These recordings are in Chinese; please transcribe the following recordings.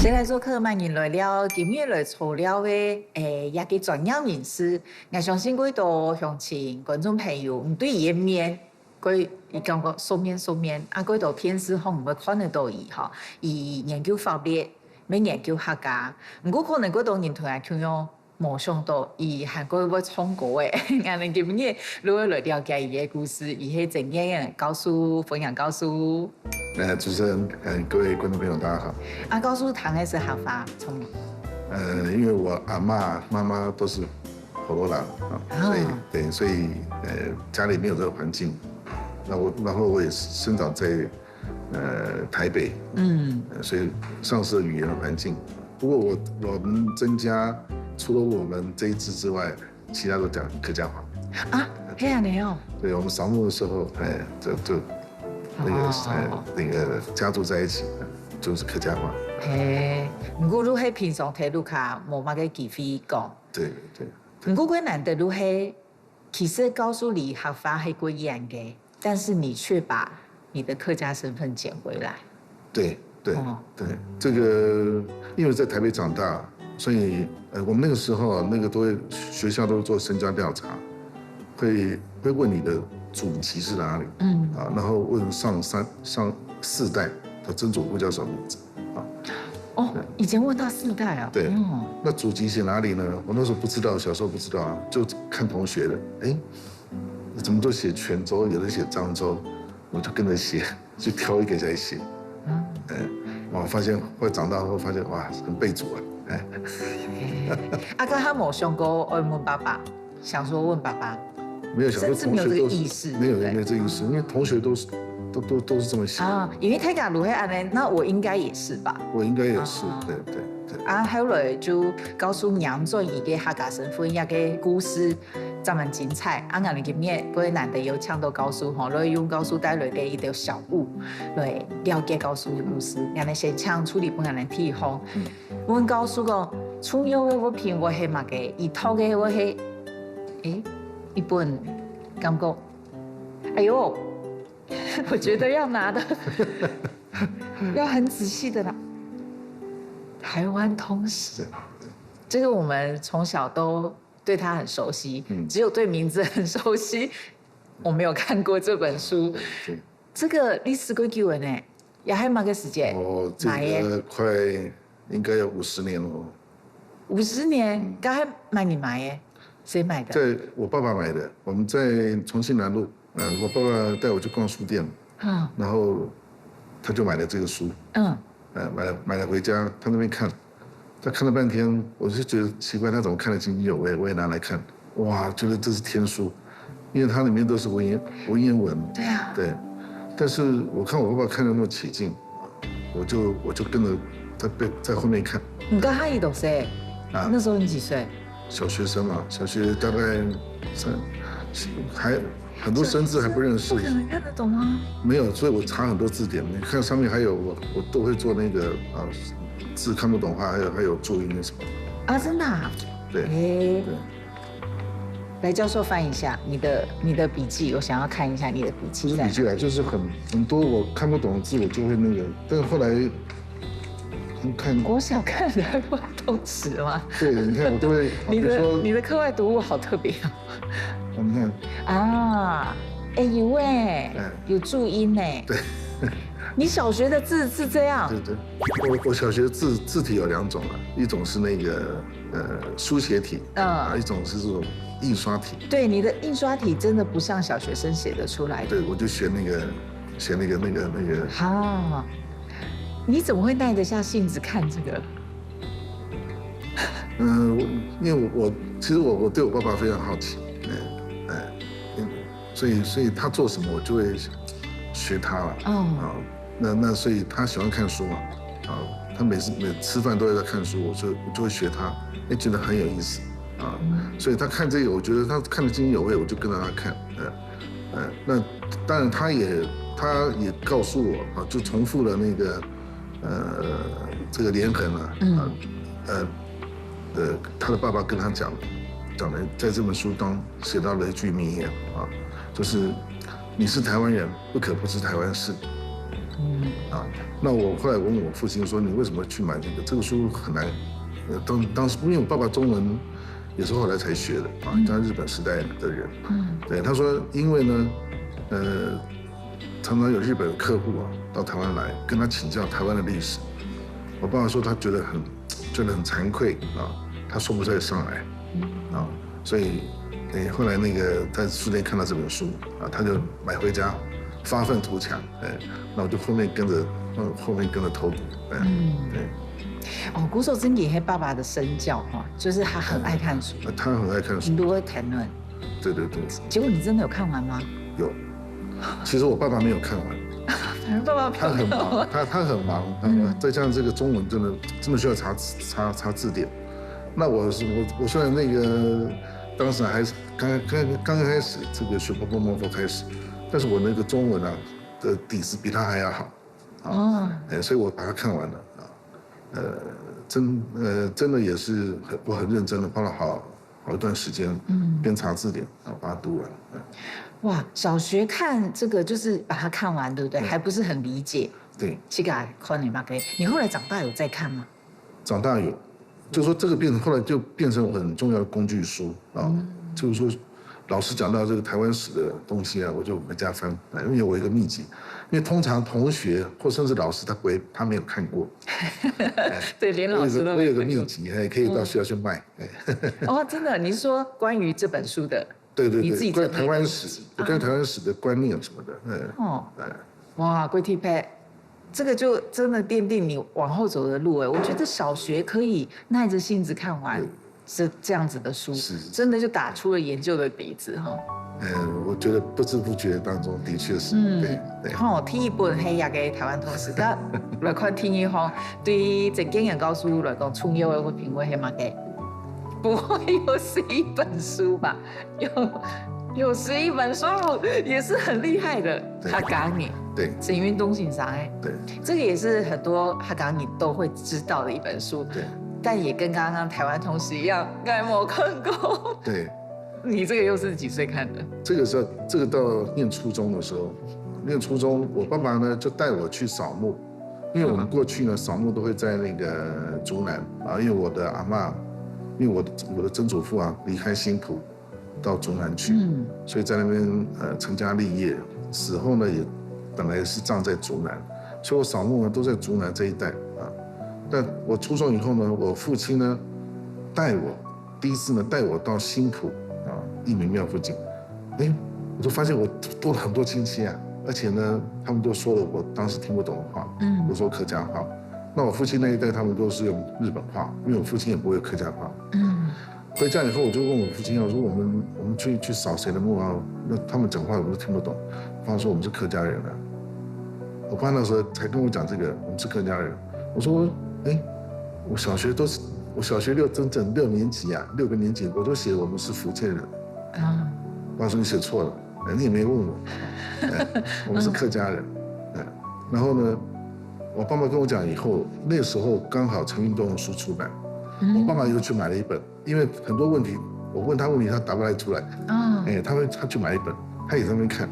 先来做客慢人来了，今日来找了的一个专业人士，我相信佢都向请观众朋友，唔对伊的面，佢伊感觉素面，佢都片时可唔会看得到伊哈，伊研究法律，咩研究客家，唔过可能嗰度人同人咁樣冇想到，伊韓國會唱歌嘅，我哋今日如果來了解伊嘅故事，伊係怎樣分享告訴。主持人，各位观众朋友，大家好。告訴唐嘅是合法從。因为我阿嬷、妈妈都是火罗郎啊，所以家里没有这个环境。然后我也生长在台北，所以丧失了语言的环境。不过我们曾家除了我们这一支之外，其他都讲客家话。啊，这样的哦。对，我们扫墓的时候，就那个家族在一起，就是客家话。不过如果平常睇路卡冇乜嘅機會講。对。不過佢難得如係，其實告訴你合法係貴樣嘅，但是你卻把你的客家身份撿回來。对，这个因为在台北长大，所以我们那个时候那个学校都做身家调查，会问你的祖籍是哪里，然后问上四代的曾祖父叫什么名字，以前问到4代啊。对，那祖籍写哪里呢？我那时候不知道，小时候不知道啊，就看同学的，怎么都写泉州，有的写漳州，我就跟着写，就挑一个在写。我发现后来长大后发现哇，很背祖啊！阿哥他冇想过问爸爸，想说问爸爸，没有想过同学都是没有这意思，因为同学都是这么想啊。因为他讲如黑安呢，那我应该也是吧？我应该也是，对。後來就告訴楊俊怡嘅客家身份一個故事，真係精彩。我哋今日佢難得有搶到告訴吼，來用告訴帶來嘅一條小物來了解告訴嘅故事。我哋先搶處理本人嘅地方。我告訴講，重要嘅物品我係乜嘅，一套嘅我係，一本感覺，哎呦，我覺得要拿的要很仔細的拿。台灣通史，這個我們從小都對它很熟悉，只有對名字很熟悉。我沒有看過這本書。這個歷史幾久呢？也還蠻個時間。這個快應該有50年了。50年？剛才買你買的，誰買的？在我爸爸買的。我們在重慶南路，我爸爸帶我去逛書店，然後他就買了這個書。買了回家，他那邊看，他看了半天，我就覺得奇怪，他怎麼看得津津有味？我也拿來看，哇，覺得這是天書，因為它裡面都是文言文。對啊。對，但是我看我爸爸看得那麼起勁，我就跟着在後面看。你剛開始多歲？那時候你幾歲？小學生嘛，小學大概還很多生字還不認識。不可能看得懂啊。沒有，所以我查很多字典。你看上面還有我都會做那個字看不懂的話，還有注音什麼。啊，真的啊？對。來教授翻一下你的筆記，我想要看一下你的筆記。不是筆記來，就是很多我看不懂的字，我就會那個。但是後來看。我想看台灣通史嗎？對，你看我都會。你的課外讀物好特別哦。你看啊，有注音呢。對，你小學的字是這樣？對，我小學字體有2種啊，一種是那個書寫體，一種是這種印刷體。對，你的印刷體真的不像小學生寫得出來的。對，我就學那個。好，你怎麼會耐得下性子看這個？因為其實我對我爸爸非常好奇。所以他做什麼我就會學他了。那所以他喜歡看書嘛，他每吃飯都在看書，我就會學他，覺得很有意思啊。所以他看這個，我覺得他看得津津有味，我就跟着他看。那當然他也告訴我啊，就重複了那個這個連橫啊，他的爸爸跟他講的，在這本書當寫到了一句名言啊。就是你是台灣人，不可不知台灣事。那我后来问我父亲说：“你为什么去买这个？这个书很难。”当时因为我爸爸中文也是后来才学的他日本时代的人。对，他说因为呢，常常有日本客户到台湾来跟他请教台湾的历史。我爸爸说他觉得很惭愧他说不出来上来所以后来那个在书店看到这本书他就买回家发愤图强那我就后面跟着偷读对。古守真也是爸爸的身教就是他很爱看书。他很爱看书，你都会谈论。对。结果你真的有看完吗？有。其实我爸爸没有看完。反正爸爸他很忙，他很忙，再加上这个中文真的需要查字典。那我虽然那个当时还是刚开始这个学波波摸佛开始，但是我那个中文的底子比他还要好所以我把它看完了真的也是我很认真的花了好一段时间边查字典把它读完。哇，小学看这个就是把它看完，对不对？还不是很理解。对。你后来长大有在看吗？长大有，就是说这个后来就变成很重要的工具书就是说老师讲到这个台湾史的东西我就回家翻，因为我有一个秘籍，因为通常同学或甚至老师他没有看过。对，连老师都我有个秘籍可以到学校去卖。真的？你是说关于这本书的？对，关于台湾史，关于台湾史的观念什么的。哇，龟体配，这个就真的奠定你往后走的路我觉得小学可以耐着性子看完这样子的书，真的就打出了研究的底子我觉得不知不觉当中的确是。第一本係也嘅台灣通史，但來看天意對正經人教書來講，重要嘅品味係乜嘅？不會有11本書吧？有11本書也是很厲害的。哈港語，对，沈運東先生对，這個也是很多哈港語都會知道的一本書。对，但也跟剛剛台灣通史一樣，我冇看過。对，你這個又是幾歲看的？這個到念初中的時候，我爸爸呢就帶我去掃墓，因為我們過去呢掃墓都會在那個竹南因為我的阿嬷，因為我的曾祖父離開新埔到竹南去，所以在那邊成家立業，死後呢也本來是葬在竹南，所以我掃墓呢都在竹南這一帶但我初中以後呢，我父親呢第一次呢帶我到新埔義民廟附近，我就發現我多了很多親戚而且呢他們都說了我當時聽不懂的話，都說客家話。那我父親那一代他們都是用日本話，因為我父親也不會客家話。回家以後我就問我父親，我說我們去掃誰的墓那他們講話我都聽不懂。我爸說我們是客家人我爸那時候才跟我講這個，我們是客家人。我說我小學整6年級6個年級我都寫我們是福建人。我爸說你寫錯了，你也沒問我。我們是客家人。然後呢，我爸爸跟我講以後，那時候剛好陳運動的書出版，我爸爸又去買了一本，因為很多問題我問他問題他答不太出來，他去買一本，他也在那邊看，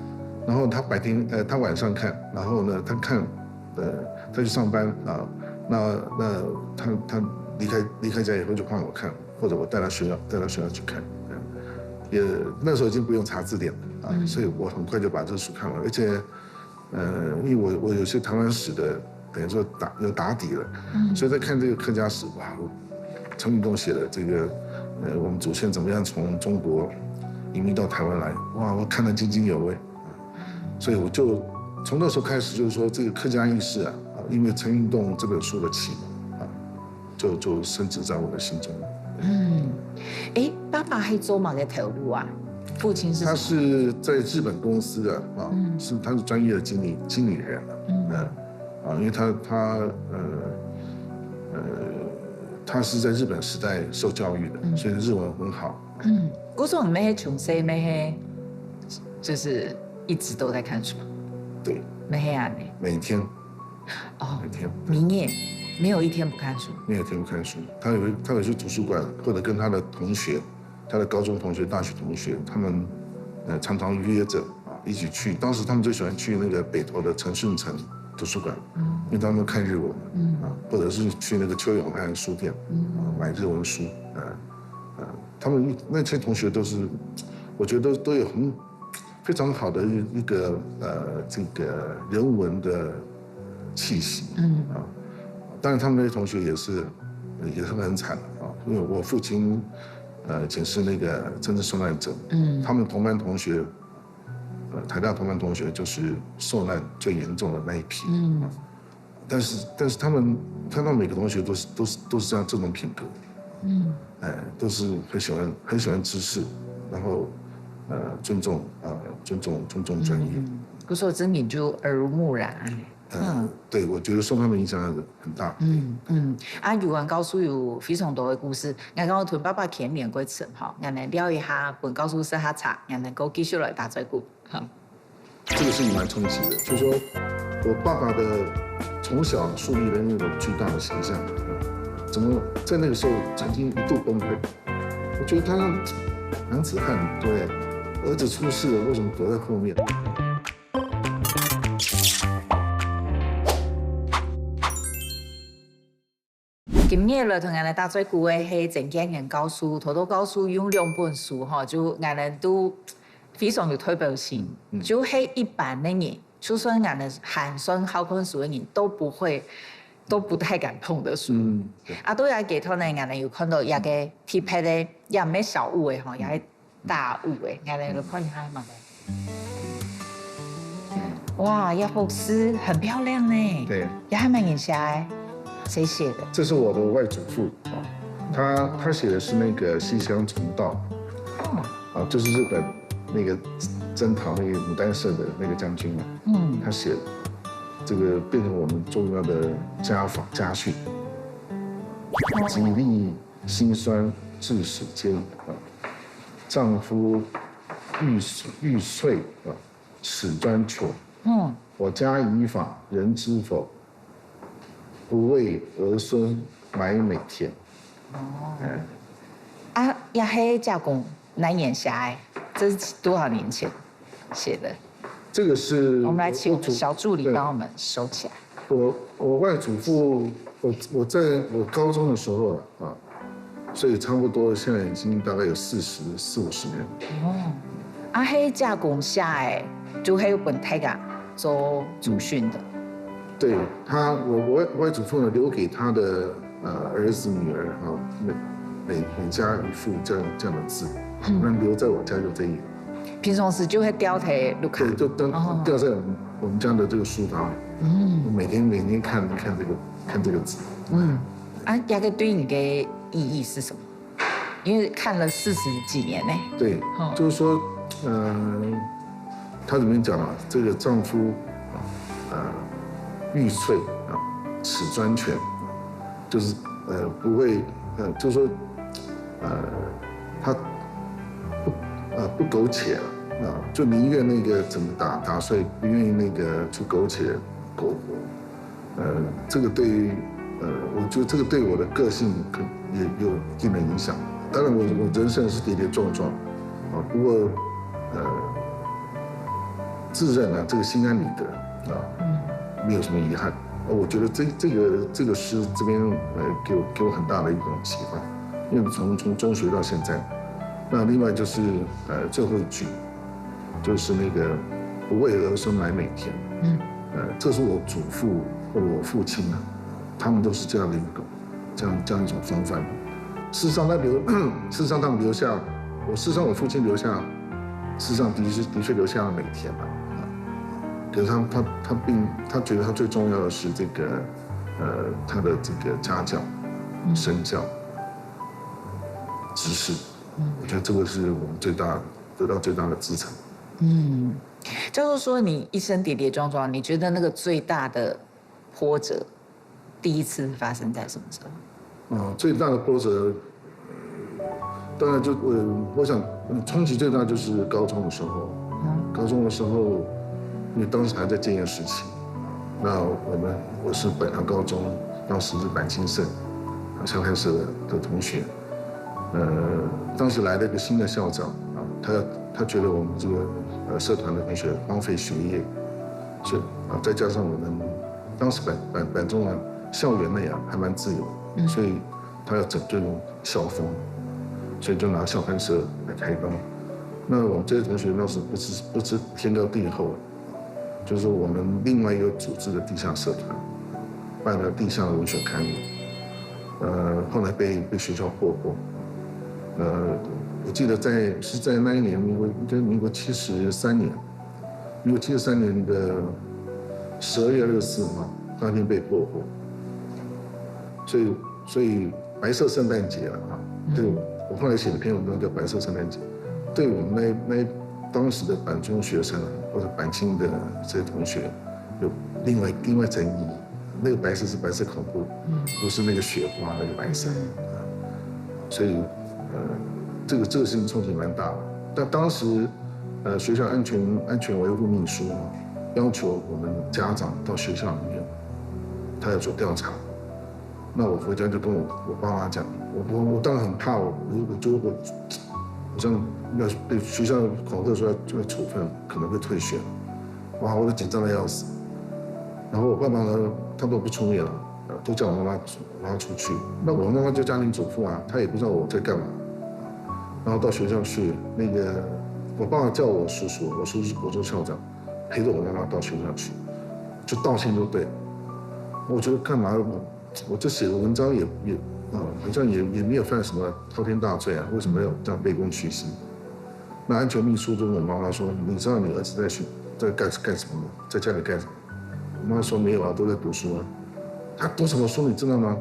然後他晚上看，然後呢他看，他去上班那他離開家以後就換我看，或者我帶他學校去看，也那時候已經不用查字典了所以我很快就把這個書看完，而且因為我有些台灣史的等於說有打底了，所以在看這個客家史陳運動寫的這個我們祖先怎麼樣從中國移民到台灣來，我看得津津有味，所以我就從那時候開始就是說這個客家意識因為陳運動這本書的啟蒙就深植在我的心中。爸爸係做乜嘅頭路父親是？他是在日本公司的他是專業的經理人因為他是在日本時代受教育的，所以日文很好。嗰時候你們從細咩就是一直都在看書？對，每天。每天。你也沒有一天不看書？沒有一天不看書。他有去圖書館，或者跟他的同學，他的高中同學、大學同學，他們常常約着一起去。當時他們最喜歡去那個北投的陳順成图书馆，因为他们看日文，或者是去那个邱永汉书店，买日文书，他们那些同学都是，我觉得都有非常好的一个这个人文的气息，当然他们那些同学也是很惨的因为我父亲仅是那个政治受难者，他们同班同学，台大同班同学就是受难最严重的那一批，但是他们看到每个同学都是这种品格，都是很喜欢知识，然后尊重专业。我说真你就耳濡目染。对，我觉得受他们影响很大。语文高书有非常多的故事，我讲同爸爸前年过程哈，我们聊一下本高书社下查，我能够继续来打这股。这个是蛮冲击的，就是说我爸爸的从小树立的那种巨大的形象，怎么在那个时候曾经一度崩溃？我觉得他男子汉，对，儿子出事了，为什么躲在后面？今日来同我哋打最久嘅係鄭經元教授，好多教授用2本書哈，就我哋都非常有代表性。就係一般的人，就算我哋寒酸好看書嘅人都不太敢碰的書。都有幾套呢，我哋有看到一個貼拍的，也唔係小物嘅哈，也係大物嘅，我哋就看下嘛。哇，一幅詩很漂亮呢。對，也還蠻人寫嘅。谁写的？这是我的外祖父他写的是那个西乡重道，就是日本那个征讨那个牡丹社的那个将军嘛，他写的，这个变成我们重要的家训，己力辛酸至始间丈夫欲遂始专求，我家以法人知否？不为儿孙买美田。也是加工哪年写的？这是多少年前写的？这个是我们来请我们小助理帮我们收起来。我外祖父，我在我高中的时候所以差不多现在已经大概有40、50年。黑加工写的，就还有本太家做祖训的。对他，我外祖父呢留给他的儿子女儿每家一副这样的字，那留在我家就这一个。平常时就会雕在路卡，对，就吊在我们家的这个书房。每天看这个字。大概对你的意义是什么？因为看了40几年呢。对，就是说，他里面讲了这个丈夫欲遂始专权，就是不会就是说他不苟且就宁愿那个怎么打碎，不愿意那个去苟且苟活。这个对于我觉得这个对我的个性也有一定的影响。当然我人生是跌跌撞撞不过自认这个心安理得没有什么遗憾。我觉得这个诗这边给我很大的一种启发，因为从中学到现在。那另外就是最后一句，就是那个不为儿孙买美田。这是我祖父或者我父亲他们都是这样的这样一种风范。事实上他们留下，事实上我父亲留下，事实上的确留下了美田可是他觉得他最重要的是这个他的这个家教、身教、知识。我觉得这个是我们得到最大的资产。就是说你一生跌跌撞撞，你觉得那个最大的波折，第一次发生在什么时候？最大的波折，当然就我想冲击最大就是高中的时候。高中的时候，因为当时还在戒严时期，那我是北洋高中，当时是板青社校开社的同学。当时来了一个新的校长他觉得我们这个社团的同学荒废学业，再加上我们当时板中啊，校园内啊还蛮自由，所以他要整顿校风，所以就拿校刊社来开刀。那我们这些同学那时不知天高地厚，就是我们另外一个组织的地下社团，办了地下文学刊物，后来被学校破获，我记得是在那一年，民国73年，民国73年的12月24号那天被破获，所以白色圣诞节了啊，对我后来写的篇文章叫《白色圣诞节》，对我们那当时的板中学生或者板青的这些同学有另外层意义。那个白色是白色恐怖，不是那个雪花那个白色，所以这个事情冲击蛮大的。但当时学校安全维护秘书要求我们家长到学校里面，他要做调查。那我回家就跟我爸妈讲，我当然很怕，我这样要被学校恐吓说要处分，可能会退学，哇，我都紧张的要死。然后我爸爸呢，他都不出面了，都叫我妈妈出去。那我妈妈就家庭主妇啊，她也不知道我在干嘛。然后到学校去，我爸爸叫我叔叔，我叔叔国中校长，陪着我妈妈到学校去，就道歉就对。我觉得干嘛？我这写的文章好像也没有犯什么滔天大罪啊，为什么要这样卑躬屈膝？那安全秘书就问我妈妈说：“你知道你儿子在干什么吗？在家里干什么？”我妈说没有啊，都在读书啊。他读什么书你知道吗？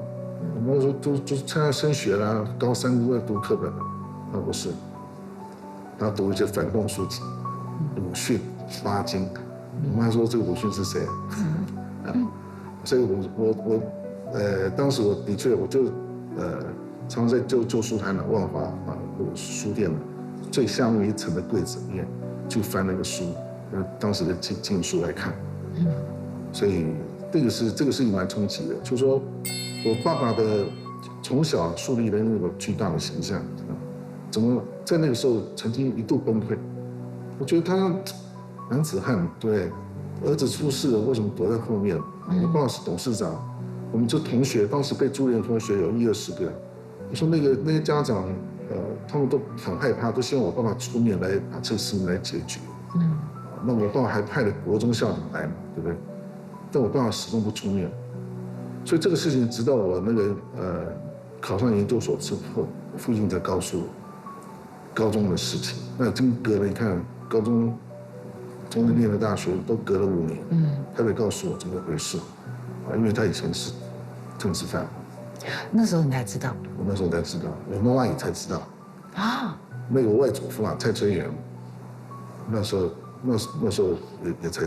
我妈说就是参加升学啦，高3都在读课本了。那不是，他读一些反动书籍，鲁迅、巴金。我妈说这个鲁迅是谁？所以当时我的确我就常在旧书摊的万华书店最下面一层的柜子里面去翻那个书，当时的禁书来看。所以这个事情蛮冲击的，就是说我爸爸的从小树立的那个巨大的形象，怎么在那个时候曾经一度崩溃？我觉得他男子汉，对，儿子出事了，为什么躲在后面？我爸爸是董事长，我们这同学当时被株连同学有20-20个，我说那些家长，他们都很害怕，都希望我爸爸出面来把这个事情来解决。那我爸爸还派了国中校长来嘛，对不对？但我爸爸始终不出面，所以这个事情直到我考上研究所之后，父亲才告诉我高中的事情。那真隔了，你看高中、中正念的大学都隔了5年，他才告诉我怎么回事，因为他以前是政治犯。那时候你才知道？我那时候才知道，我妈妈也才知道。啊？那个我外祖父啊，蔡春元，那时候也才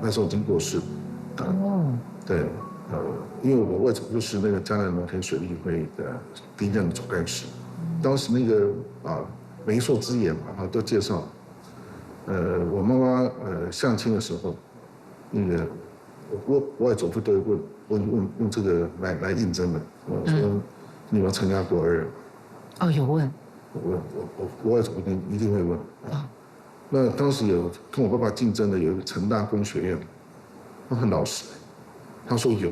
那时候已经过世。对，因为我外祖父就是那个嘉南农田水利会的第1任总干事，当时那个媒妁之言嘛，都介绍，我妈妈相亲的时候，那个我外祖父都会问这个来应征的，说你有没有参加过2？有问。我外祖父一定会问。那当时有跟我爸爸竞争的有一个成大工学院。他很老实，他说有，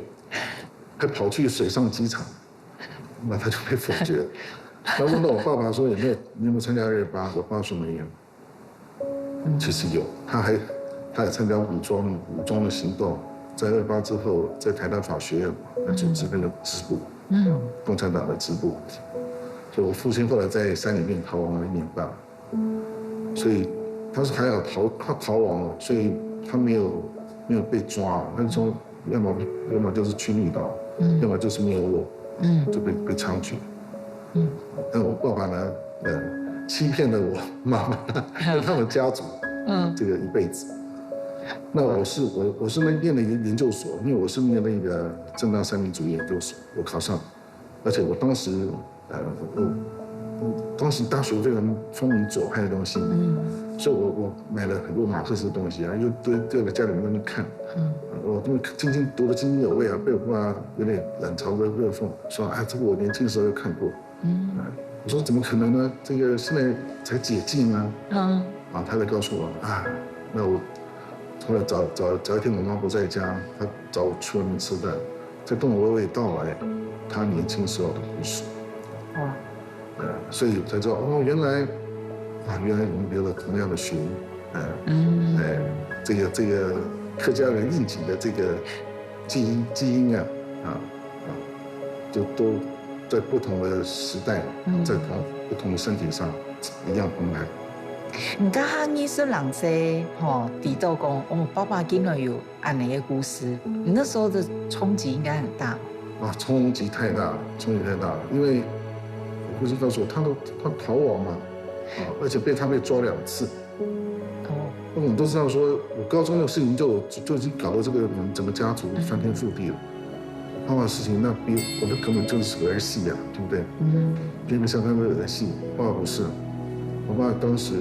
还跑去水上机场，那他就被否决了。他问到我爸爸说你有没有参加228？我爸说没有。其实有，他也参加武装的行动，在228之后，在台大法学院来组织那个支部，共产党的支部。所以我父亲后来在山里面逃亡了1年半，所以他是还好他逃亡了，所以他没有被抓，那时候要么就是去绿岛，要么就是灭落，就被枪决。但我爸爸呢，欺骗了我妈妈跟他们家族，这个一辈子。那我是念了研究所，因为我是念那个政大3民主义研究所，我考上，而且我当时大学非常风靡左派的东西，所以我买了很多马克思的东西啊，又丢在家里面看。我因为读得津津有味啊，被我爸爸有点冷嘲热讽，说这个我年轻的时候就看过。我说怎么可能呢？这个现在才解禁啊。他才告诉我那后来早一天我妈不在家，她找我去外面吃饭，才跟我娓娓道来她年轻时候的故事。哇！所以才知道哦，原来我们留了同样的血缘，这个客家人应景的这个基因就都在不同的时代，在不同的身体上一样蓬莱。你刚刚你是人说提到讲哦，爸爸竟然有安尼的故事，你那时候的冲击应该很大。冲击太大了，因为我父亲告诉我，他逃亡嘛，而且被抓2次。我们都知道说，我高中的事情就已经搞到这个我们整个家族翻天覆地了。爸爸的事情那比我的根本就是个儿戏啊，对不对？别人像他们儿戏，爸爸不是。我爸当时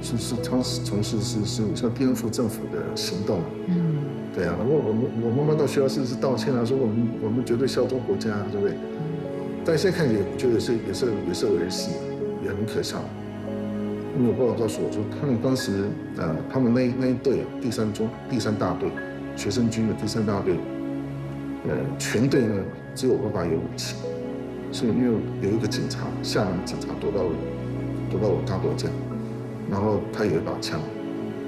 他从事是像颠覆政府的行动。对啊，我妈妈到学校是道歉啊，说我们绝对效忠国家，对不对？但现在看也觉得也是儿戏，也很可笑。因为我爸爸告诉我说，他们当时他们那一队第三大队学生军的第3大队，全队呢只有我爸爸有武器，所以因为有一个警察，厦门警察躲到我大伯家，然后他有一把枪，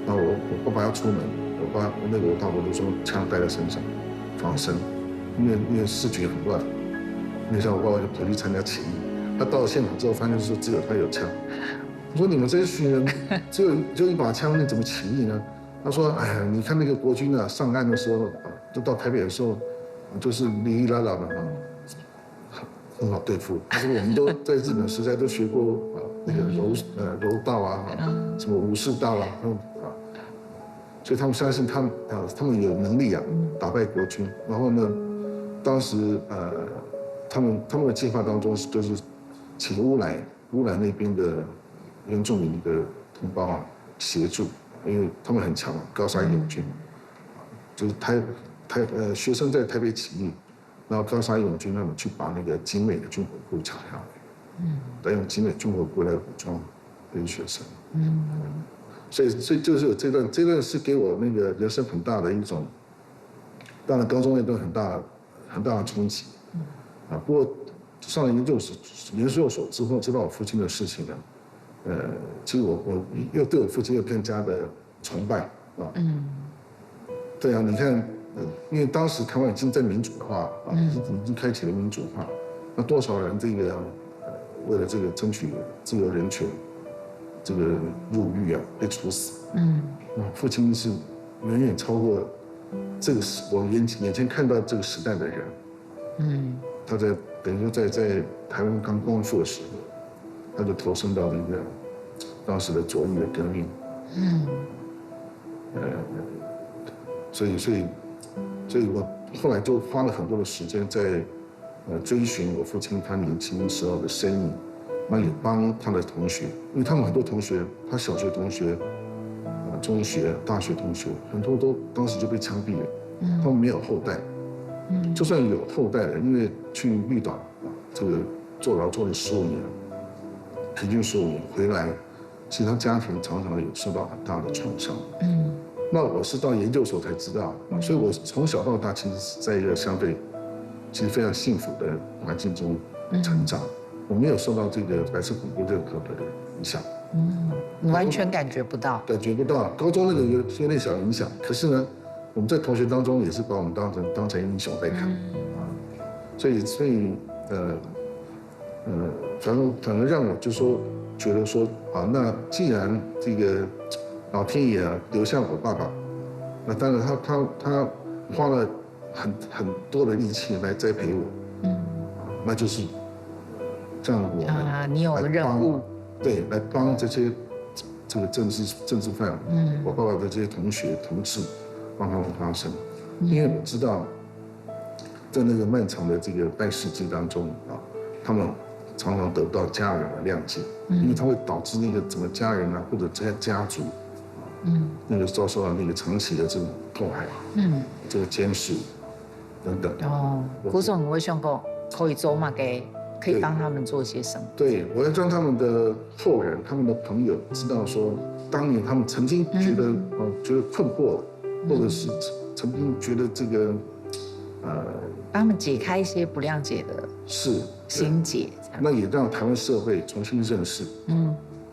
然后我爸爸要出门，我大伯就说枪带在身上，防身，因为市局很乱，因为像我爸爸就跑去参加起义，他到了现场之后发现说只有他有枪。我说你们这群人只有一把枪，你怎么起义呢？他说：哎呀，你看那个国军上岸的时候，就到台北的时候，就是哩哩啦啦的很好对付。他说我们都在日本时代都学过那个柔道啊，什么武士道啊，所以他们相信他们有能力打败国军。然后呢，当时他们的计划当中就是请乌来那边的原住民的同胞协助，因为他们很强高沙友军，就是学生在台北起义，然后高沙友军他们去把那个景美的军火库抢下来，再用景美军火库来武装这些学生，所以就是有这段是给我那个人生很大的一种，当然高中那段很大的冲击，不过上了研究所之后知道我父亲的事情呢。其实我又对我父亲又更加的崇拜对啊，你看，因为当时台湾已经在民主化已经开启了民主化，那多少人这个为了这个争取自由人权，这个入狱被处死，父亲是远远超过这个我眼前看到这个时代的人，他等于说在台湾刚光复的时候。他就投身到了一个当时的左翼的革命，所以我后来就花了很多的时间在追寻我父亲他年轻时候的身影，那也帮他的同学，因为他们很多同学，他小学同学、中学、大学同学，很多都当时就被枪毙了，他们没有后代，就算有后代了，因为去绿岛这个坐牢坐了15年。平均15年回来，其实他家庭常常有受到很大的创伤。那我是到研究所才知道，所以我从小到大其实是在一个相对其实非常幸福的环境中成长，我没有受到这个白色恐怖任何的影响。你完全感觉不到？感觉不到，高中那个有点小影响，可是呢，我们在同学当中也是把我们当成英雄在看，所以反正让我就说觉得说那既然这个老天爷留下我爸爸，那当然他花了很多的力气来栽培我，那就是让我你有任务，对，来帮这个政治犯，我爸爸的这些同学同志，帮他们发声，因为我知道在那个漫长的这个半世纪当中他们常常得不到家人的谅解，因为它会导致那个整个家人或者家族，那个遭受到那个长期的这种迫害，这个监视等等。古总，你会想过可以做嘛？可以帮他们做些什么？对，我要让他们的后人、他们的朋友知道说，当年他们曾经觉得觉得困惑，或者是曾经觉得这个帮他们解开一些不谅解的心结，那也让台湾社会重新认识，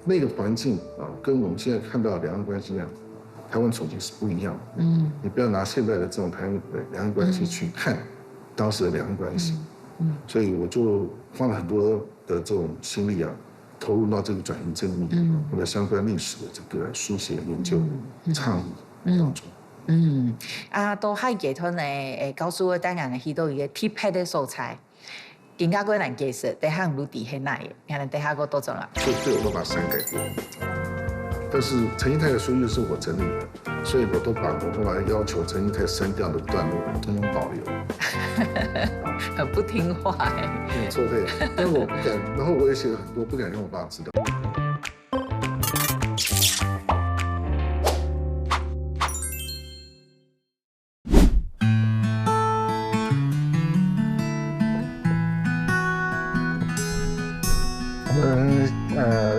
那个环境跟我们现在看到的两岸关系那样，台湾重庆是不一样的，你不要拿现在的这种台湾的两岸关系去看当时的两岸关系，所以我就花了很多的这种心力投入到这个转移正义或者相关历史的这个书写研究倡议当中。都喺劇團咧，告訴我當然係到一個匹配的素材，更加難解釋，底下唔如底下那嘅，可能底下個多種啦。所以我都把刪改過，但是陳一泰的書又是我整理的，所以我都把我後來要求陳一泰刪掉的段落通通保留。很不聽話哎。沒有錯，對，但是我不敢，然後我也寫了很多，不敢讓我爸知道。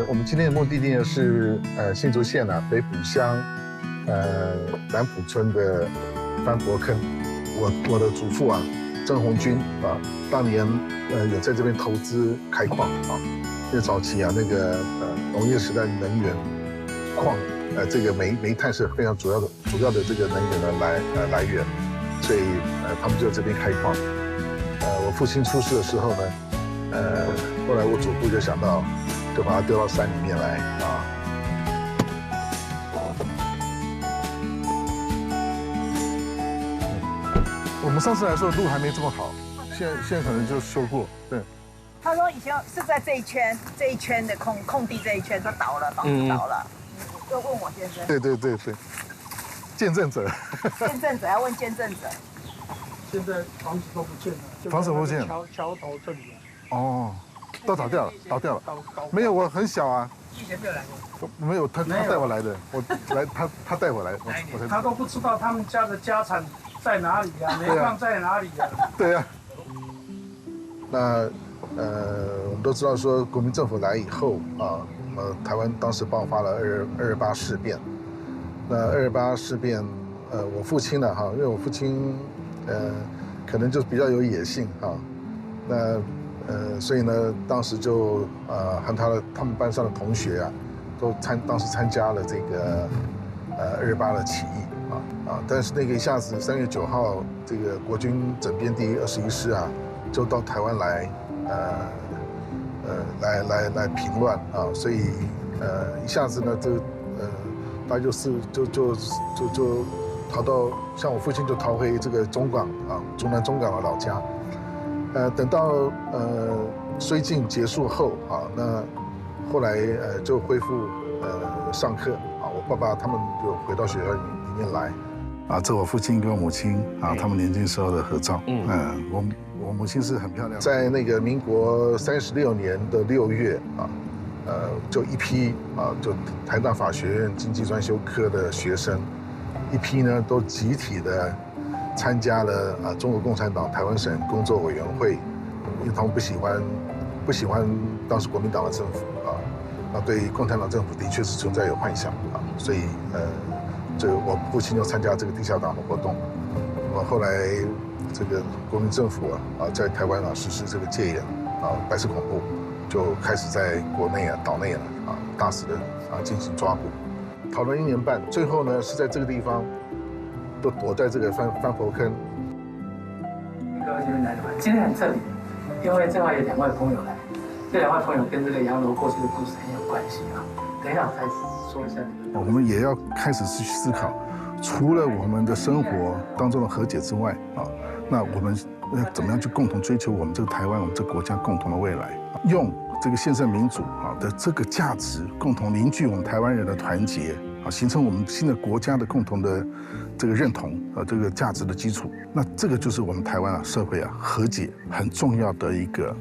我们今天的目的地呢是新竹县北埔乡南埔村的番婆坑。我的祖父郑红军当年有在这边投资开矿因为早期那个农业时代能源矿这个煤炭是非常主要的这个能源的来源，所以他们就在这边开矿。我父亲出事的时候呢，后来我祖父就想到，就把它丢到山里面来我们上次来说路还没这么好，现在可能就修过。对。他说以前是在这一圈的空地这一圈都倒了，房子倒了。又问我先生。对，见证者。见证者要问见证者。现在房子都不见了，房子不见了，桥头这里哦，都倒掉了，没有，我很小以前没有来过，没有，他带我来的，他带我来，我才他都不知道他们家的家产在哪里煤矿在哪里对啊。那我们都知道说，国民政府来以后台湾当时爆发了228事变。那228事变，我父亲呢因为我父亲可能就比较有野性那所以呢，当时就和他们班上的同学都当时参加了这个228的起义但是那个一下子3月9号，这个国军整编第21师就到台湾来来平乱所以一下子呢大家就逃到，像我父亲就逃回这个中港竹南中港的老家。等到绥靖结束后那后来就恢复上课我爸爸他们就回到学校里面来这我父亲跟我母亲他们年轻时候的合照。我母亲是很漂亮，在那个民国36年的6月就一批就台大法学院经济专修科的学生，一批呢都集体的参加了中国共产党台湾省工作委员会，因为他们不喜欢当时国民党的政府对共产党政府的确是存在有幻想所以我父亲就参加这个地下党的活动。后来这个国民政府在台湾实施这个戒严白色恐怖，就开始在国内岛内大肆的进行抓捕，讨论1年半，最后呢是在这个地方都躲在这个番婆坑。各位这边来的话，今天很特别，因为正好有2位朋友来，这2位朋友跟这个洋楼过去的故事很有关系等一下我开始说一下我们也要开始去思考，除了我们的生活当中的和解之外那我们怎么样去共同追求我们这个台湾，我们这个国家共同的未来，用这个宪政民主的这个价值，共同凝聚我们台湾人的团结形成我们新的国家的共同的这个认同这个价值的基础。那这个就是我们台湾社会和解很重要的一个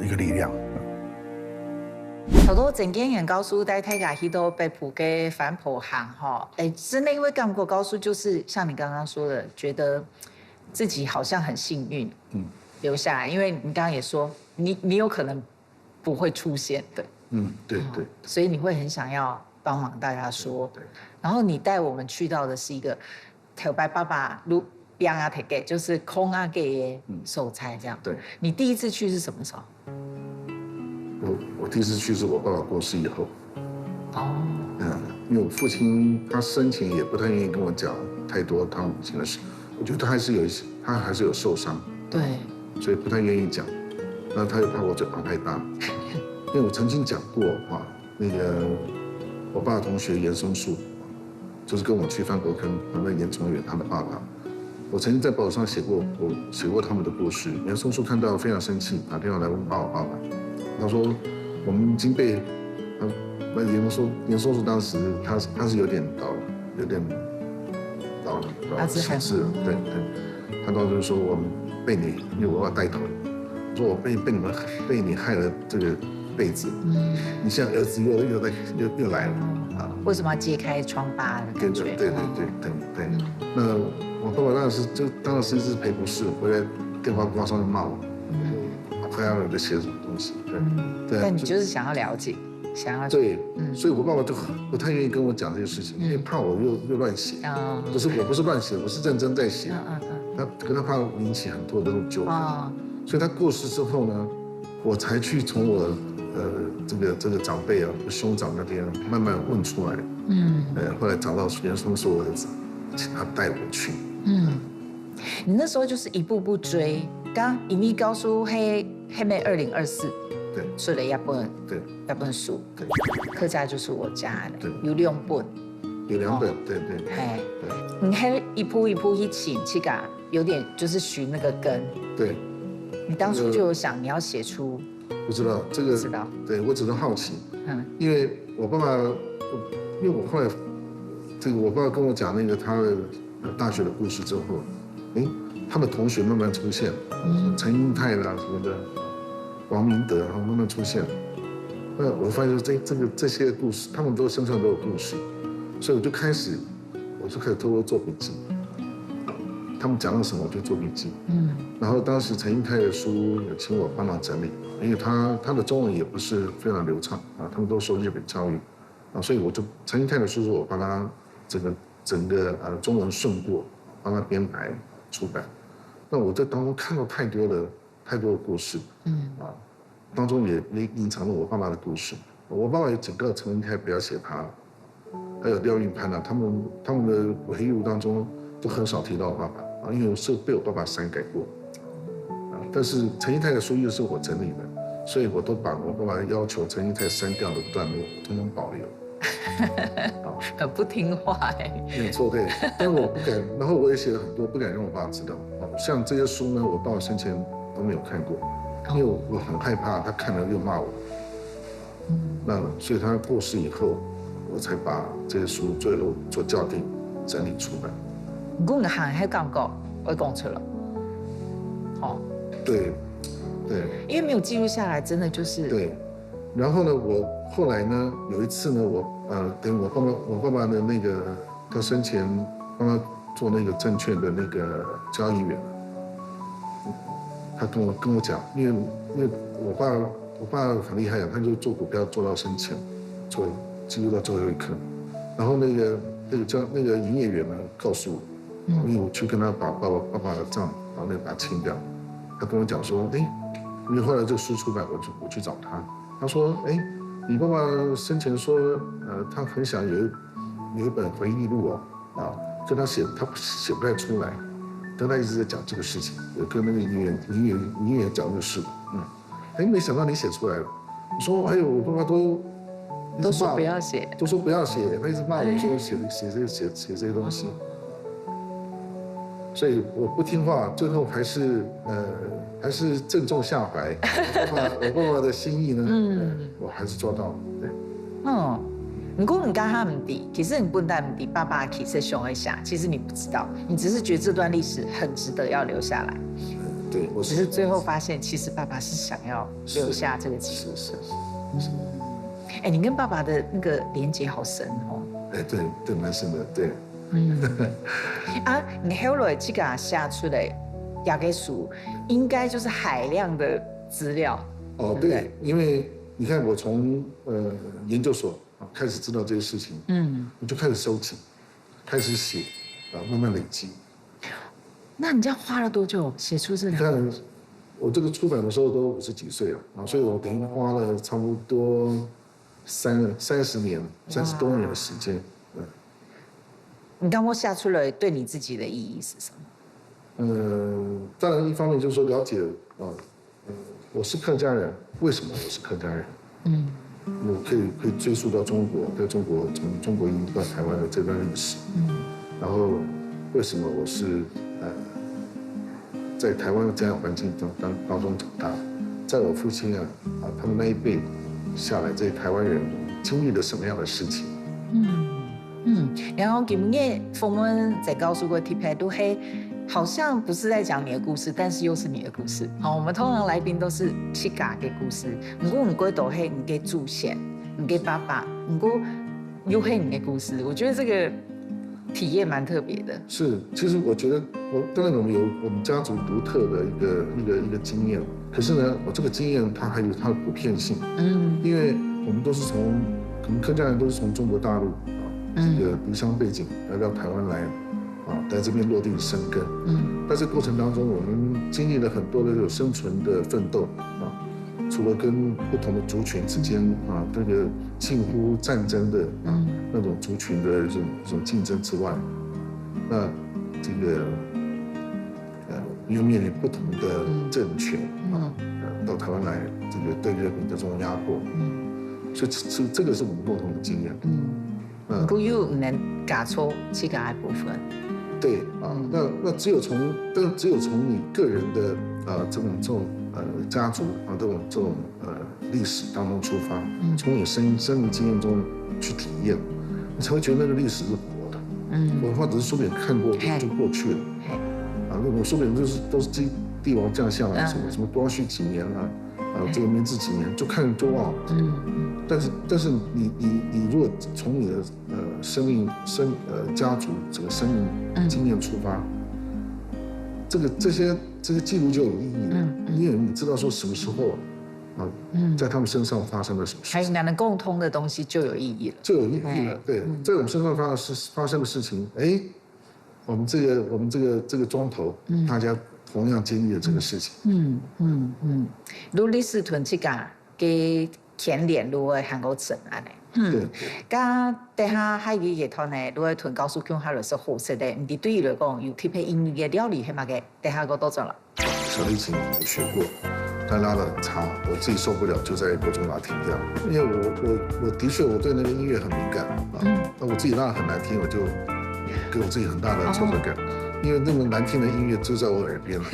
一个力量。好多整件人告诉大家去到北埔嘅番婆行是那位感觉告诉就是像你刚刚说的，觉得自己好像很幸运留下来，因为你刚刚也说你有可能不会出现的对对。所以你会很想要帮忙大家说。对。然后你带我们去到的是一个头白爸爸路边啊铁给，就是空啊给手菜这样。对。你第一次去是什么时候？我第一次去是我爸爸过世以后。哦。因为我父亲他生前也不太愿意跟我讲太多他母亲的事，我觉得他还是有受伤。对。所以不太愿意讲，那他又怕我嘴巴太大，因为我曾经讲过那个我爸的同学严松树，就是跟我去翻国坑那严崇远他的爸爸，我曾经在报纸上写过他们的故事。严松树看到非常生气，打电话来问我爸爸，他说我们已经被那严松树当时他是有点老了，是，对，他当时说我们被你，因为我要带头，说我被你害了这个辈子，你现在儿子又来了啊？为什么要揭开疮疤的感觉？对。那我爸爸当然是一直赔不是，回来电话挂上就骂我，他要你在写什么东西？对。但你就是想要了解。对，所以我爸爸就不太愿意跟我讲这些事情，因为怕我又乱写。我不是乱写，我是认真在写。可他怕引起很多的这种纠纷，所以他过世之后呢，我才去从我这个长辈兄长那边慢慢问出来。后来找到严松树儿子，请他带我去。你那时候就是一步步追，刚隐秘高书黑妹2024。对，出了一本书，对，客家就是我家的，对，有2本，有2本，对。你还一步一步一起去噶，有点就是寻那个根。对，你当初就有想你要写出？不知道这个，知道，对我只是好奇，因为我爸爸，因为我后来我爸爸跟我讲那个他的大学的故事之后，他的同学慢慢出现，陈英泰啦什么的。王明德慢慢出现，那我发现这些故事，他们身上都有故事，所以我就开始偷偷做笔记。他们讲了什么我就做笔记。然后当时陈英泰的书也请我帮忙整理，因为他的中文也不是非常流畅他们都受日本教育所以陈英泰的书是我帮他整个中文顺过，帮他编排出版。那我在当中看到太多的故事，当中也隐藏了我爸爸的故事。我爸爸有整个陈英泰不要写他，还有廖运潘他们的回忆录当中都很少提到我爸爸因为是被我爸爸删改过但是陈英泰的书又是我整理的，所以我都把我爸爸要求陈英泰删掉的段落统统保留。很不听话没有错，对，但我不敢，然后我也写了很多，不敢让我爸知道像这些书呢，我爸爸生前都没有看过，因为我很害怕他看了又骂我。那所以他过世以后，我才把这些书做校订、整理出版。你讲行还讲过，我讲出了。对。因为没有记录下来，真的就是。对。然后呢，我后来呢，有一次呢，等我爸爸的那个，他生前帮他做那个证券的那个交易员，他跟我讲，因为我爸很厉害他就做股票做到生前，记录到最后一刻。然后那个营业员呢告诉我，因为我去跟他把爸爸的账把它清掉，他跟我讲说，因为后来这个书出版，我去找他。他说：“你爸爸生前说，他很想有一本回忆录就他写不太出来，但他一直在讲这个事情，有跟那个营业员讲这个事，没想到你写出来了。我说我爸爸都说不要写，都说不要写，他一直骂我说写这些东西，所以我不听话，最后还是正中下怀。我爸爸的心意呢，我还是做到了。对。你讲你刚他唔滴，其实你不但唔滴爸爸其实熊一下，其实你不知道，你只是觉得这段历史很值得要留下来。对，只是最后发现，其实爸爸是想要留下这个记录。是。你跟爸爸的那个连结好深哦。对，蛮深的，对。你后来这个写出来，亚给书应该就是海量的资料。对，因为你看我从研究所开始知道这些事情，我就开始收集，开始写，慢慢累积。那你这样花了多久写出这你两本？看我这个出版的时候都50几岁了所以我等于花了差不多30年，30多年的时间。你刚刚下出来对你自己的意义是什么？当然一方面就是说了解我是客家人，为什么我是客家人？我可以追溯到中国，在中国从中国移民到台湾的这段历史。然后为什么我是在台湾的这样环境当中长大？在我父亲他们那一辈下来，这些台湾人经历了什么样的事情？然后今天访问在告诉过 Tipai 都黑，好像不是在讲你的故事，但是又是你的故事。好，我们通常来宾都是去讲的故事，不过你过都黑，你给祖先，你给爸爸，不过又黑你的故事，我觉得这个体验蛮特别的。是，其实我觉得当然我们有我们家族独特的一个经验，可是呢，我这个经验它还有它的普遍性。因为我们都是可能客家人都是从中国大陆这个离乡背景来到台湾来，在这边落地生根。在这过程当中，我们经历了很多的这种生存的奋斗除了跟不同的族群之间这个近乎战争的那种族群的这种竞争之外，那这个又面临不同的政权到台湾来，这个对人民的这种压迫，所以这个是我们共同的经验。不又不能搞错这个部分。对那只有从你个人的这种家族这种历史当中出发，从你生命经验中去体验，你才会觉得那个历史是活的。文化只是书本看过就过去了。那种书本都是帝王将相什么光绪几年这个明治几年就看就忘了。但是你如果从你的家族这个生命经验出发，这些记录就有意义了。因为你知道说什么时候在他们身上发生了什么事情，还有两个共通的东西就有意义了。就有意义了。对，在我们身上发生的事情，我们这个庄头，大家同样经历了这个事情。如历史屯去讲给牵连如何韩国省安呢？对。咁等下海嘅嘢湯呢，如果屯告訴講下來是好食的，唔啲對於嚟講有特別英語嘅料理係嘛嘅？等下我多咗啦。小提琴我学过，但拉得很差，我自己受不了，就在国中把它停掉。因为我的确我对那个音乐很敏感那我自己拉得很难听，我就给我自己很大的挫折感，因为那么难听的音乐就在我耳边了。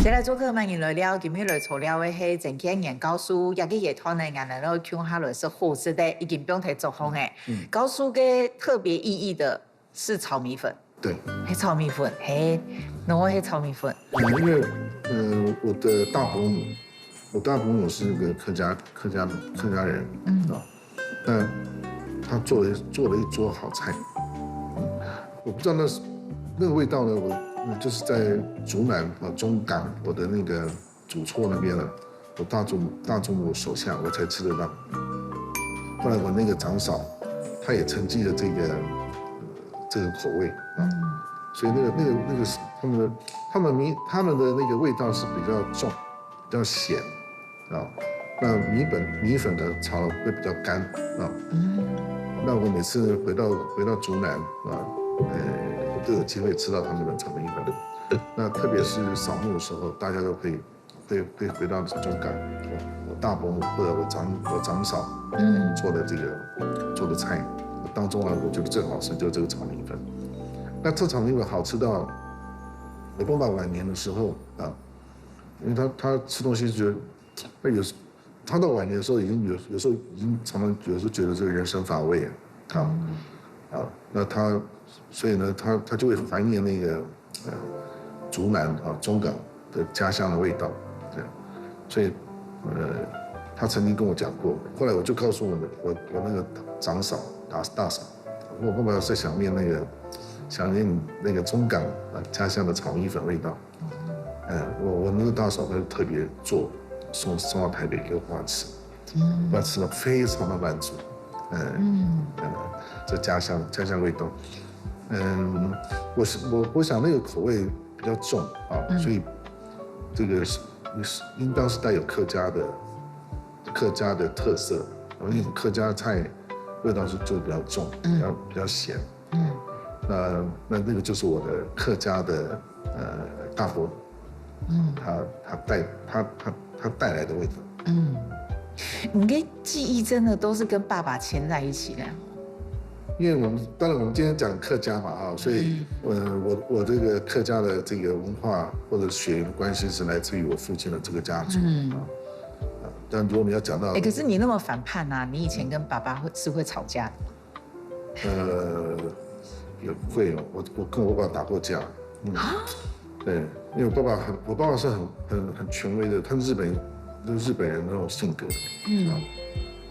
再来做客慢人來了，今日來做了嘅係鄭建仁教授，一個夜湯呢，俺哋都聽下來是好食的，已經不用睇作風嘅。教授嘅特別意義的是炒米粉。对，係炒米粉，係，我係炒米粉。因为我的大伯母是那个客家人但他做了一桌好菜。我不知道那个味道呢，我就是在竹南中港我的那个主厝那边我大祖母手下我才吃得到。后来我那个长嫂，她也承继了这个口味所以那个是他们的那个味道是比较重，比较咸那米粉的炒会比较干那我每次回到竹南我都有机会吃到他们的炒米粉。那特别是扫墓的时候，大家都会回到中港，我大伯母或者我长嫂做的菜当中我觉得最好吃就是这个炒米粉。那这炒米粉好吃到我爸爸晚年的时候因为他吃东西觉得他到晚年的时候有时候已经常常有时候觉得这个人生乏味那所以呢他就会怀念那个竹南中港的家乡的味道，对，所以他曾经跟我讲过，后来我就告诉我那个长嫂大嫂，我爸爸在想念那个想念那个中港家乡的炒米粉味道。我那个大嫂会特别做送到台北给我爸吃，我爸吃了非常的满足。这家乡味道。我想那个口味比较重啊，所以这个应当是带有客家的特色，因为客家菜味道就比较重，比较咸。那个就是我的客家的大伯，他带来的味道。你的记忆真的都是跟爸爸牵在一起的。因为当然我们今天讲客家嘛所以我这个客家的这个文化或者血缘关系是来自于我父亲的这个家族但如果你要讲到，可是你那么反叛啊，你以前跟爸爸是会吵架的？也会我跟我爸爸打过架。对，因为我爸爸是很权威的，他是日本人那种性格。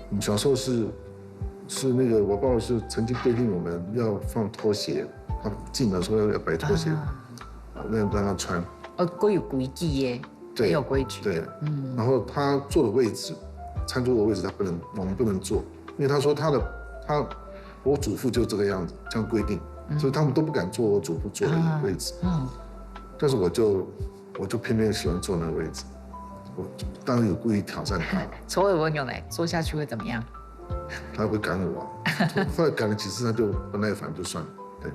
我们小时候是那个我爸爸是曾经规定我们要放拖鞋，他进门说要摆拖鞋，让他穿。都有规矩耶，很有规矩。对，然后他坐的位置，餐桌的位置我们不能坐，因为他说我祖父就这个样子，这样规定，所以他们都不敢坐我祖父坐的位置。但是我就偏偏喜欢坐那个位置，我当然有故意挑战他。所谓我牛奶坐下去会怎么样？他会赶我，后来赶了几次他就不耐烦就算了。对，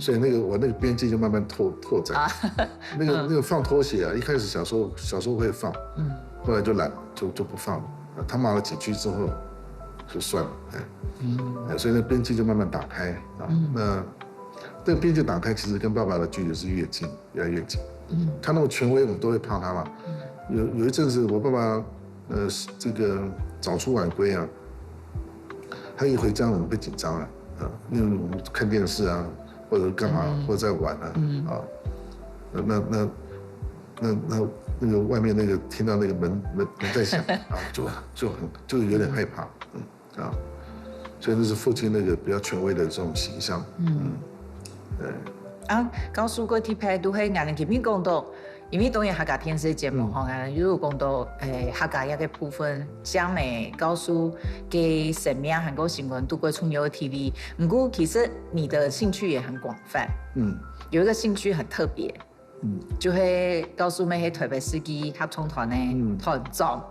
所以我那个边界就慢慢拓展。那个放拖鞋一开始小时候会放，后来就懒就不放了。他骂了几句之后就算了。所以那边界就慢慢打开那个边界打开，其实跟爸爸的距离是越来越近。他那种权威我们都会怕他嘛。有一阵子我爸爸这个早出晚归他一回家我们会紧张因为我们看电视或者干嘛或者在玩那个外面那个听到那个门在响就有点害怕所以那是父亲那个比较权威的这种形象。对。告诉各位朋友，都会俺们这边讲到。因为当然客家电视节目如果讲到客家一個部分，將嚟告訴給生命和個新聞都會充有 TV。不過其實你的興趣也很廣泛，有一個興趣很特別，就會告訴那些台北市嘅合唱團呢，他很重，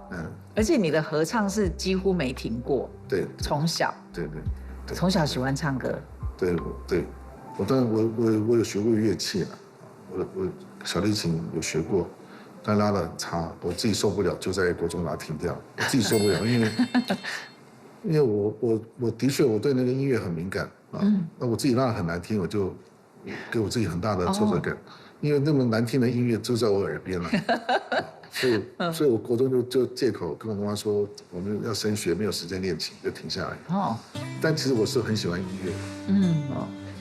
而且你的合唱是幾乎沒停過，對，從小，對，從小喜歡唱歌，對，我當然我有學過樂器我小提琴有學過，但拉得很差，我自己受不了，就在國中把它停掉。我自己受不了，因為我的確我對那個音樂很敏感那我自己拉得很難聽，我就給我自己很大的挫折感，因為那麼難聽的音樂就在我耳邊了，所以我國中就借口跟我媽媽說我們要升學，沒有時間練琴，就停下來。但其實我是很喜歡音樂，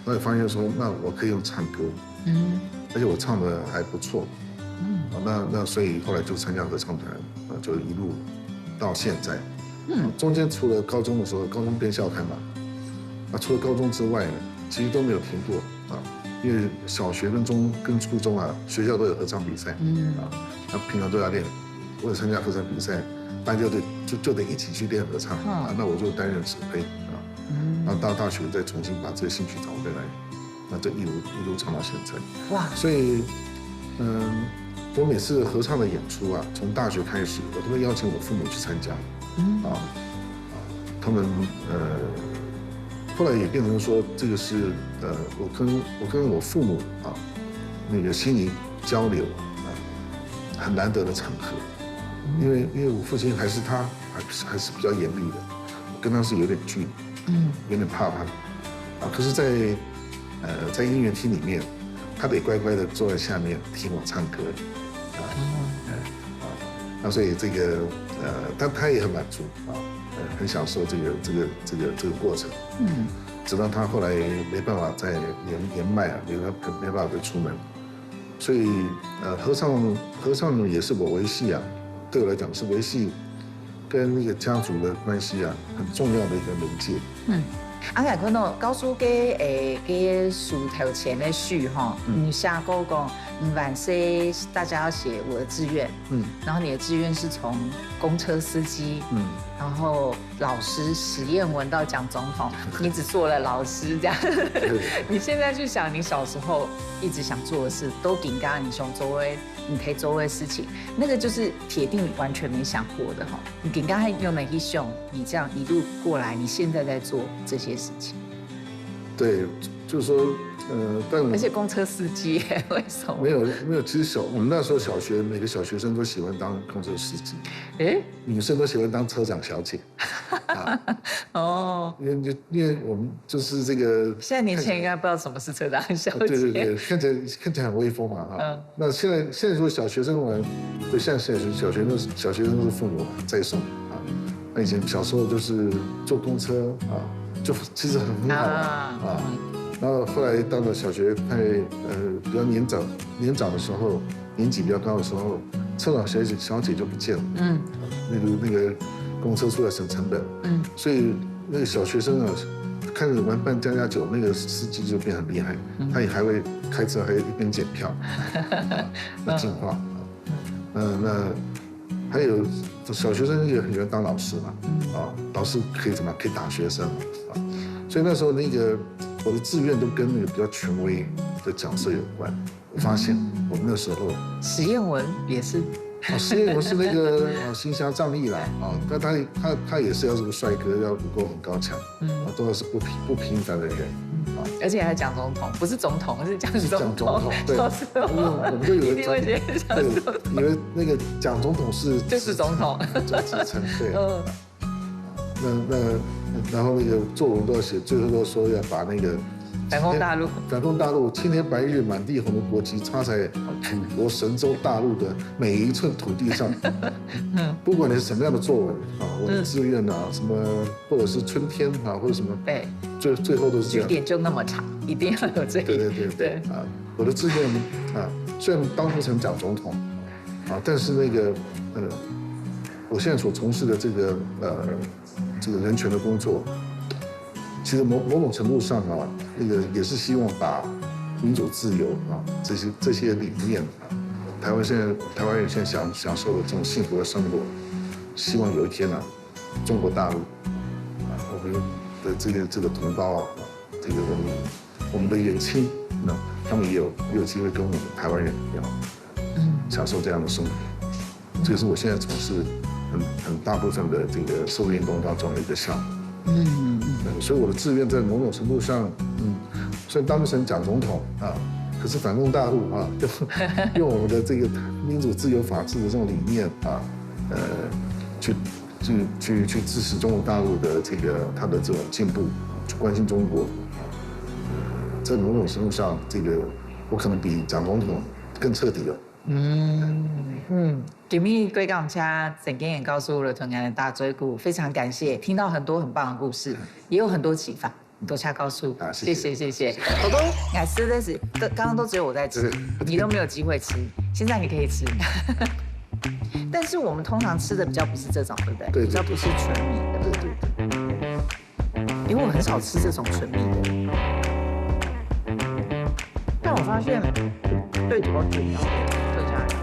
那我發現說那我可以用唱歌。而且我唱得還不錯，那所以後來就參加合唱團，就一路到現在。中間除了高中的時候，高中編校刊嘛，除了高中之外呢，其實都沒有停過因為小學跟初中學校都有合唱比賽那平常都要練。為了參加合唱比賽，大家就得一起去練合唱那我就擔任指揮然後到大學再重新把這個興趣找回來。那就一路唱到現在，哇！所以，我每次合唱的演出從大學開始，我都會邀請我父母去參加，他們後來也變成說，這個是我跟我父母那個心靈交流很難得的場合，因為我父親還是比較嚴厲的，我跟他是有點距離，有點怕他，可是在音樂廳裡面，他得乖乖的坐在下面聽我唱歌，那所以這個但他也很滿足很享受這個過程，直到他後來沒辦法再年邁沒辦法再出門，所以合唱也是我維繫對我來講是維繫跟那個家族的關係很重要的一個媒介，啊，我看到高叔给书头前的序哈，你下过讲晚些大家要写我的志愿，然后你的志愿是从公车司机，然后老师实验文到讲总统，你只做了老师这样。你现在去想，你小时候一直想做的事，都给刚刚你想周围，你可以做的事情，那个就是铁定完全没想过的哈。你给刚才用了一想，你这样一路过来，你现在在做这些事情。对，就是说，但而且公车司机为什么？没有，其实我们那时候小学每个小学生都喜欢当公车司机，女生都喜欢当车长小姐。哦，因为我们就是这个。现在年轻人应该不知道什么是车长小姐。对，看起来很威风嘛哈。那现在如果小学生玩，对，现在小学生都是父母在送啊。那以前小时候就是坐公车啊，就其实很好玩啊。然后后来到了小学比较年长的时候，年纪比较高的时候，车长小姐就不见了。那个公车出来省成本。所以那个小学生啊，开始玩扮家家酒，那个司机就变很厉害，他也还会开车，还一边检票，那进化。那还有小学生也很喜欢当老师嘛，老师可以可以打学生啊。所以那时候我的志愿都跟那个比较权威的角色有关。我发现我们那时候实验文也是。实验文是那个行侠仗义啦，但他也是要是个帅哥，要能够很高强，都要是不平凡的人，而且还讲总统，不是总统，是讲总统，对，我们就有人以为那个讲总统就是总统，职称，对，然后那个作文都要写，最后都说要把那个反攻大陆，青天白日满地红的国旗插在祖国神州大陆的每一寸土地上。不管你是什么样的作文我的志愿什么，或者是春天或者什么，对，最后都是这样。句点就那么长，一定要有这一。对我的志愿虽然当不成讲总统但是那个我现在所从事的这个人权的工作。其实某种程度上那个也是希望把民主自由这些理念台湾人现在享受的这种幸福的生活，希望有一天中国大陆我们的这个同胞这个我们的远亲他们也有机会跟我们台湾人一样，享受这样的生活。这个是我现在从事很大部分的这个社会运动当中的一个项目。所以我的志愿在某种程度上，虽然当不成讲总统可是反攻大陆用我们的这个民主、自由、法治的这种理念去支持中国大陆的它的这种进步，去关心中国。在某种程度上，我可能比讲总统更彻底了。今天贵港家整个人告诉了同样的大追故，非常感谢，听到很多很棒的故事，也有很多启发。多加告诉，谢谢。好多爱吃的是，刚刚都只有我在吃，你都没有机会吃，现在你可以吃。但是我们通常吃的比较不是这种，对不对？对，比较不是纯米的。对。因为我很少吃这种纯米的，但我发现对多紧要，对家人。